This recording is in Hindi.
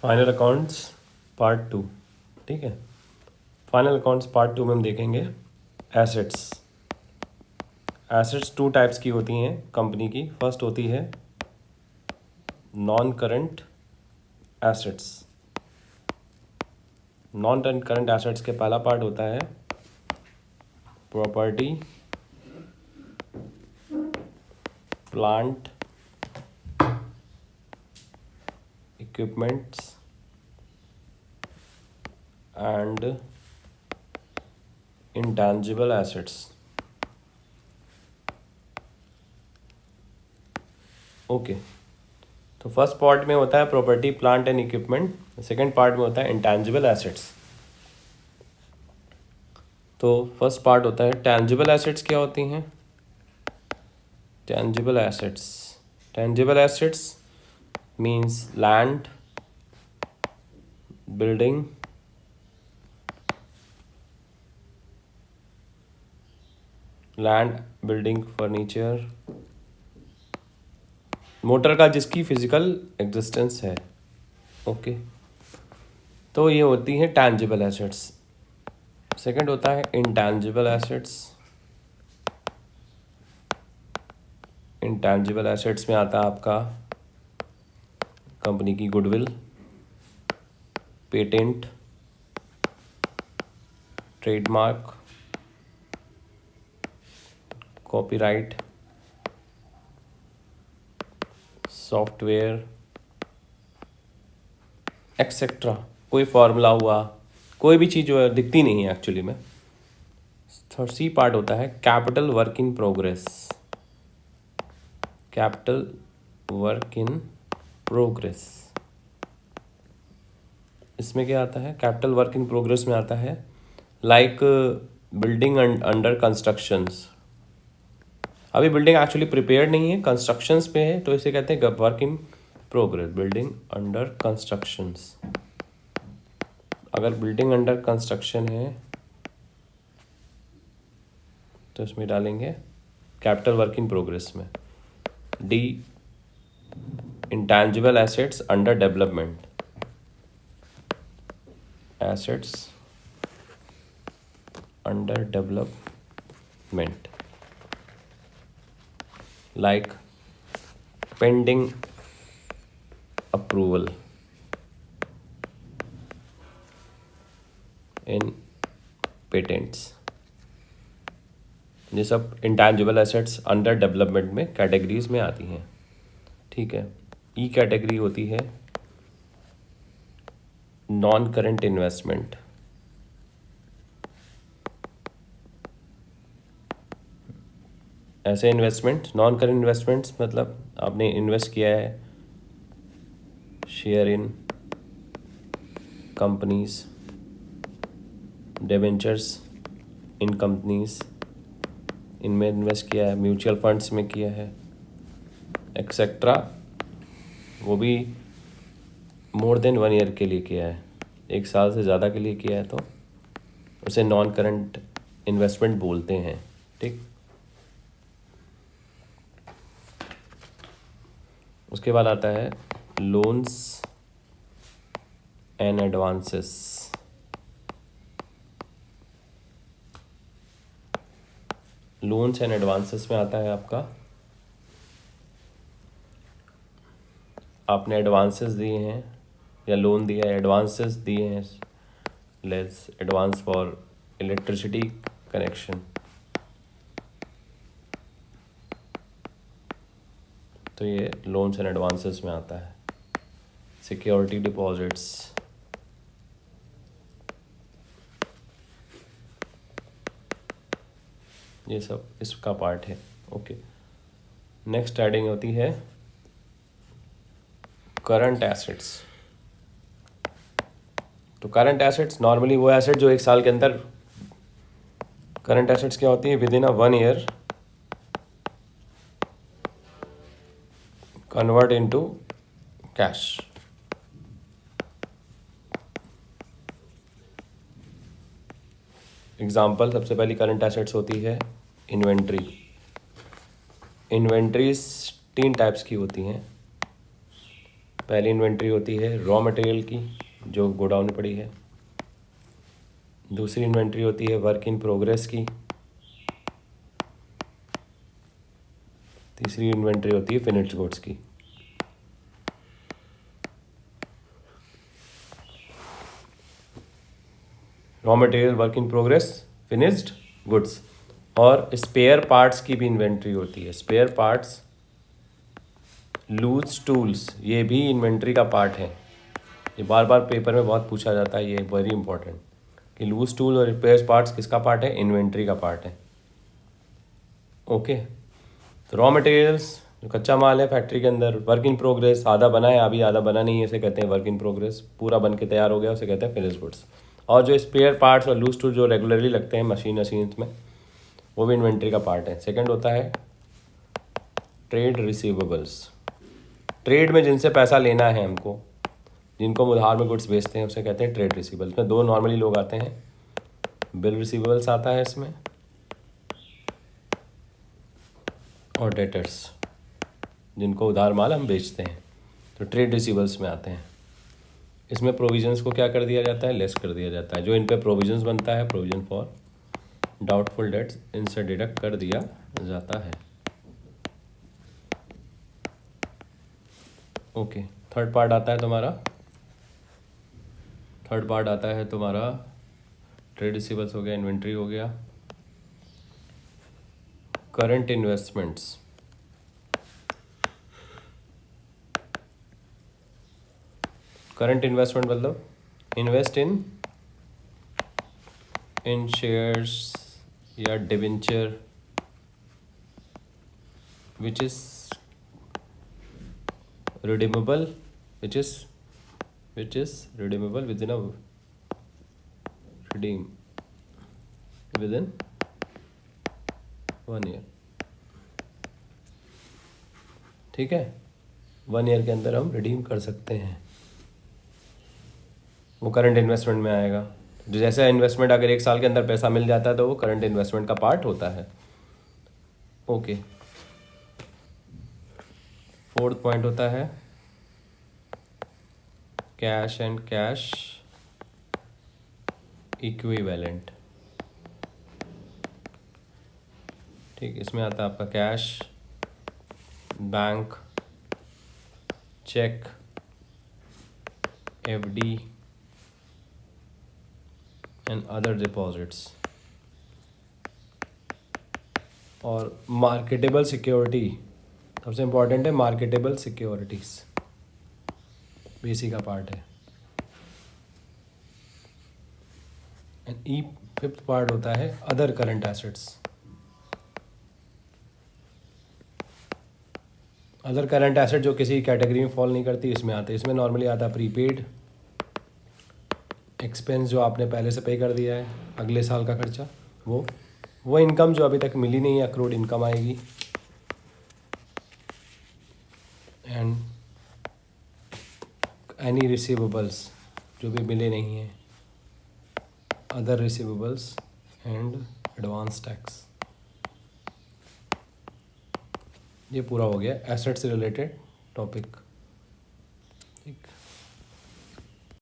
Final accounts part 2। ठीक है, फाइनल अकाउंट्स पार्ट 2 में हम देखेंगे एसेट्स। एसेट्स 2 टाइप्स की होती हैं कंपनी की। फर्स्ट होती है non current assets. Non current assets के पहला पार्ट होता है property, plant, equipments and intangible assets. Okay, तो फर्स्ट पार्ट में होता है property, plant and equipment, second part में होता है इंटेंजिबल एसेट्स। तो फर्स्ट पार्ट होता है टेंजिबल एसेट्स। क्या होती हैं tangible assets? Tangible assets means land, building, furniture, motor का जिसकी फिजिकल एग्जिस्टेंस है। ओके, तो ये होती हैं टेंजिबल एसेट्स। सेकंड होता है इंटेंजिबल एसेट्स। इंटेंजिबल एसेट्स में आता है आपका कंपनी की goodwill, patent, trademark, copyright, software etcetera. कोई फार्मूला हुआ, कोई भी चीज़ जो है दिखती नहीं है एक्चुअली में। थर्ड सी पार्ट होता है capital work in progress. Capital work in progress, इसमें क्या आता है? कैपिटल वर्क इन प्रोग्रेस में आता है लाइक बिल्डिंग अंडर कंस्ट्रक्शंस। अभी बिल्डिंग एक्चुअली प्रिपेयर्ड नहीं है, कंस्ट्रक्शंस पे है, तो इसे कहते हैं work in progress, building under constructions. अगर बिल्डिंग अंडर कंस्ट्रक्शन है तो इसमें डालेंगे कैपिटल वर्क इन प्रोग्रेस में। D, intangible assets under development, assets under development like pending approval in patents। ये सब इंटेंजिबल एसेट्स अंडर डेवलपमेंट में कैटेगरीज में आती हैं। ठीक है, ई कैटेगरी होती है नॉन करंट इन्वेस्टमेंट। ऐसे इन्वेस्टमेंट, नॉन करंट इन्वेस्टमेंट्स मतलब आपने इन्वेस्ट किया है share in companies, debentures in companies, इनमें इन्वेस्ट किया है, म्यूचुअल फंड्स में किया है एक्सेट्रा। वो भी मोर देन 1 ईयर के लिए किया है, 1 साल से ज़्यादा के लिए किया है, तो उसे नॉन करंट इन्वेस्टमेंट बोलते हैं। ठीक, उसके बाद आता है loans and advances. Loans and advances में आता है आपका, आपने एडवांसेस दिए हैं या लोन दिया है, एडवांसेस दिए हैं, let's advance for electricity connection, तो ये लोन्स एंड एडवांसेस में आता है। सिक्योरिटी डिपॉजिट्स, ये सब इसका पार्ट है। ओके, नेक्स्ट हेडिंग होती है करंट एसेट्स। तो करंट एसेट्स नॉर्मली वो एसेट जो 1 साल के अंदर, करंट एसेट्स क्या होती है? With in a 1 year convert into cash. Example, सबसे पहली करंट एसेट्स होती है इन्वेंट्री। इन्वेंट्रीज 3 टाइप्स की होती हैं, पहली इन्वेंट्री होती है रॉ मटेरियल की जो गोडाउन में पड़ी है, दूसरी इन्वेंट्री होती है वर्क इन प्रोग्रेस की, तीसरी इन्वेंट्री होती है फिनिश्ड गुड्स की। Raw material, work in progress, finished goods. और स्पेयर पार्ट्स की भी इन्वेंट्री होती है। स्पेयर पार्ट्स, लूज टूल्स, ये भी इन्वेंट्री का पार्ट है। ये बार बार पेपर में बहुत पूछा जाता है, ये वेरी इंपॉर्टेंट कि लूज टूल और स्पेयर पार्ट्स किसका पार्ट है, इन्वेंट्री का पार्ट है। ओके, तो रॉ मटेरियल्स जो कच्चा माल है फैक्ट्री के अंदर, वर्क इन प्रोग्रेस आधा बना है अभी आधा बना नहीं है, इसे कहते हैं वर्क इन प्रोग्रेस, पूरा बन के तैयार हो गया उसे कहते हैं फिनिश गुड्स। और जो स्पेयर पार्ट्स और लूज टूल जो रेगुलरली लगते हैं मशीन में, वो भी इन्वेंट्री का पार्ट है। सेकंड होता है ट्रेड रिसीवेबल्स। ट्रेड में जिनसे पैसा लेना है हमको, जिनको हम उधार में गुड्स बेचते हैं, उसे कहते हैं ट्रेड रिसीवेबल्स। इसमें दो नॉर्मली लोग आते हैं, बिल रिसीवेबल्स आता है इसमें, और डेटर्स जिनको उधार माल हम बेचते हैं, तो ट्रेड रिसीवेबल्स में आते हैं। इसमें प्रोविजंस को क्या कर दिया जाता है, लेस कर दिया जाता है। जो इन पे प्रोविजंस बनता है, प्रोविजन फॉर डाउटफुल डेट्स, इनसे डिडक्ट कर दिया जाता है। ओके, थर्ड पार्ट आता है तुम्हारा ट्रेड रिसीवेबल्स हो गया, इन्वेंट्री हो गया, करंट इन्वेस्टमेंट्स। करंट इन्वेस्टमेंट मतलब इन्वेस्ट इन शेयर्स या debenture which is redeemable, which is redeemable within redeem within 1 year। ठीक है, 1 ईयर के अंदर हम रिडीम कर सकते हैं, वो करंट इन्वेस्टमेंट में आएगा। जो जैसे इन्वेस्टमेंट अगर 1 साल के अंदर पैसा मिल जाता है तो वो करंट इन्वेस्टमेंट का पार्ट होता है। ओके, फोर्थ पॉइंट होता है कैश एंड कैश इक्विवेलेंट। ठीक, इसमें आता है आपका cash, bank, cheque, FD and other deposits. और मार्केटेबल सिक्योरिटी सबसे इम्पॉर्टेंट है, मार्केटेबल सिक्योरिटीज भी इसी का पार्ट है। एंड फिफ्थ पार्ट होता है other current assets. Other current asset जो किसी कैटेगरी में फॉल नहीं करती, इसमें आते हैं। इसमें नॉर्मली आता है प्रीपेड एक्सपेंस, जो आपने पहले से पे कर दिया है, अगले साल का खर्चा, वो इनकम जो अभी तक मिली नहीं है, अक्रूड इनकम आएगी। एंड एनी रिसीवेबल्स जो भी मिले नहीं हैं, other receivables and advance tax. ये पूरा हो गया एसेट से रिलेटेड टॉपिक। ठीक।